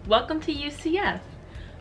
Welcome to UCF.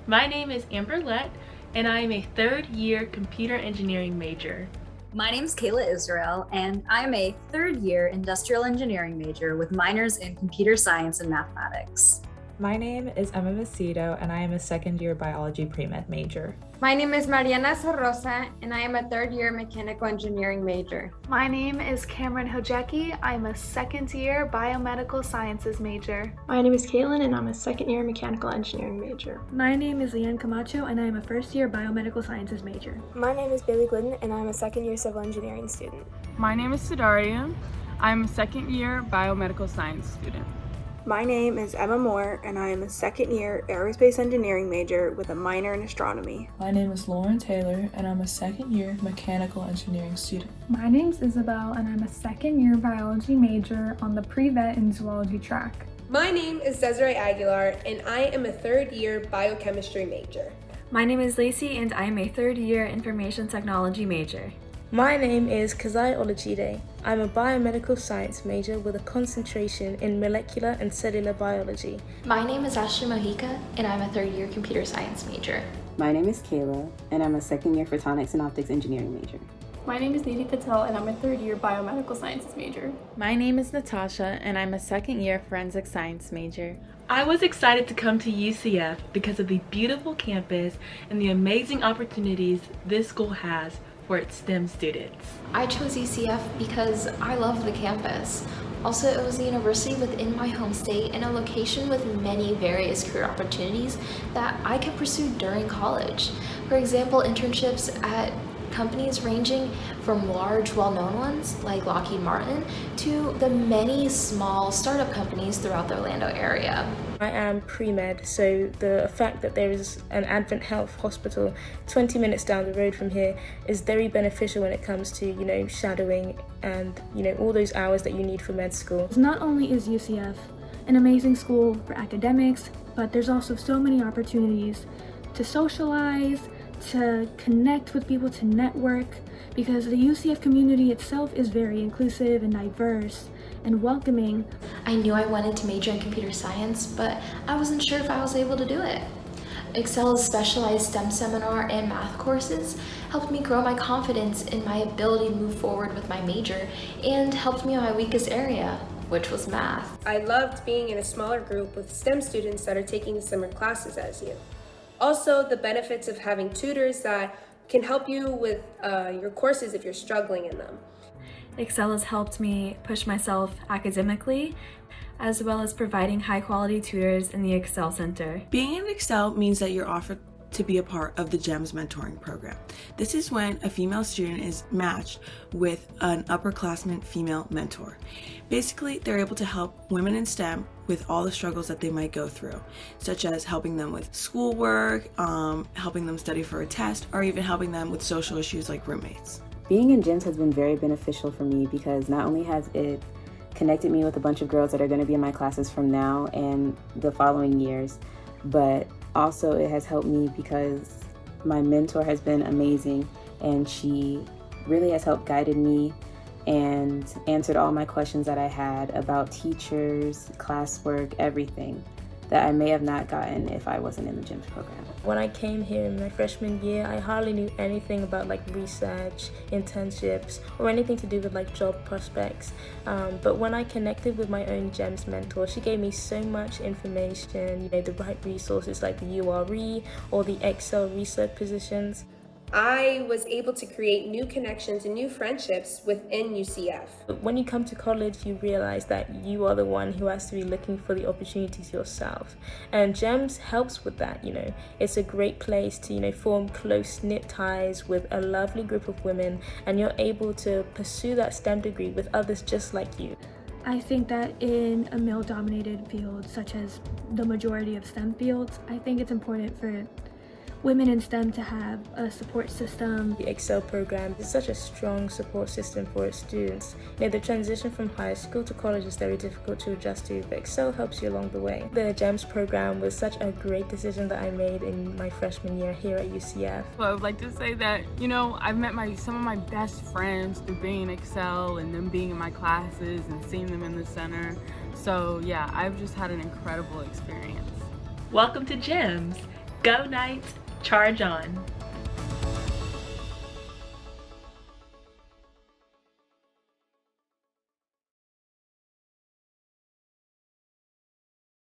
My name is Amber Lett, and I am a third-year computer engineering major. My name is Kayla Israel, and I'm a third-year industrial engineering major with minors in computer science and mathematics. My name is Emma Macedo, and I am a second-year biology pre-med major. My name is Mariana Sorrosa, and I am a third-year mechanical engineering major. My name is Cameron Hojecki. I'm a second-year biomedical sciences major. My name is Caitlin, and I'm a second-year mechanical engineering major. My name is Leanne Camacho, and I am a first-year biomedical sciences major. My name is Bailey Glidden, and I'm a second-year civil engineering student. My name is Sidaria. I'm a second-year biomedical science student. My name is Emma Moore, and I am a second-year aerospace engineering major with a minor in astronomy. My name is Lauren Taylor, and I'm a second-year mechanical engineering student. My name's Isabel, and I'm a second-year biology major on the pre-vet and zoology track. My name is Desiree Aguilar, and I am a third-year biochemistry major. My name is Lacey, and I am a third-year information technology major. My name is Kazai Olajide. I'm a biomedical science major with a concentration in molecular and cellular biology. My name is Ashley Mojica, and I'm a third-year computer science major. My name is Kayla, and I'm a second-year photonics and optics engineering major. My name is Nidhi Patel, and I'm a third-year biomedical sciences major. My name is Natasha, and I'm a second-year forensic science major. I was excited to come to UCF because of the beautiful campus and the amazing opportunities this school has for its STEM students. I chose UCF because I love the campus. Also, it was a university within my home state and a location with many various career opportunities that I could pursue during college. For example, internships at companies ranging from large, well-known ones like Lockheed Martin to the many small startup companies throughout the Orlando area. I am pre-med, so the fact that there is an Advent Health hospital 20 minutes down the road from here is very beneficial when it comes to, shadowing and, all those hours that you need for med school. Not only is UCF an amazing school for academics, but there's also so many opportunities to socialize, to connect with people, to network, because the UCF community itself is very inclusive and diverse and welcoming. I knew I wanted to major in computer science, but I wasn't sure if I was able to do it. Excel's specialized STEM seminar and math courses helped me grow my confidence in my ability to move forward with my major and helped me in my weakest area, which was math. I loved being in a smaller group with STEM students that are taking similar classes as you. Also, the benefits of having tutors that can help you with your courses if you're struggling in them. Excel has helped me push myself academically, as well as providing high-quality tutors in the Excel Center. Being in Excel means that you're offered to be a part of the GEMS mentoring program. This is when a female student is matched with an upperclassman female mentor. Basically, they're able to help women in STEM with all the struggles that they might go through, such as helping them with schoolwork, helping them study for a test, or even helping them with social issues like roommates. Being in GEMS has been very beneficial for me because not only has it connected me with a bunch of girls that are going to be in my classes from now and the following years, but also it has helped me because my mentor has been amazing and she really has helped guided me and answered all my questions that I had about teachers, classwork, everything that I may have not gotten if I wasn't in the GEMS program. When I came here in my freshman year, I hardly knew anything about research, internships, or anything to do with job prospects. But when I connected with my own GEMS mentor, she gave me so much information, the right resources like the URE or the Excel research positions. I was able to create new connections and new friendships within UCF. When you come to college, you realize that you are the one who has to be looking for the opportunities yourself. And GEMS helps with that, It's a great place to, form close-knit ties with a lovely group of women, and you're able to pursue that STEM degree with others just like you. I think that in a male-dominated field, such as the majority of STEM fields, I think it's important for women in STEM to have a support system. The Excel program is such a strong support system for its students. The transition from high school to college is very difficult to adjust to, but Excel helps you along the way. The GEMS program was such a great decision that I made in my freshman year here at UCF. Well, I would like to say that, I've met some of my best friends through being in Excel and them being in my classes and seeing them in the center. So yeah, I've just had an incredible experience. Welcome to GEMS. Go Knights, charge on.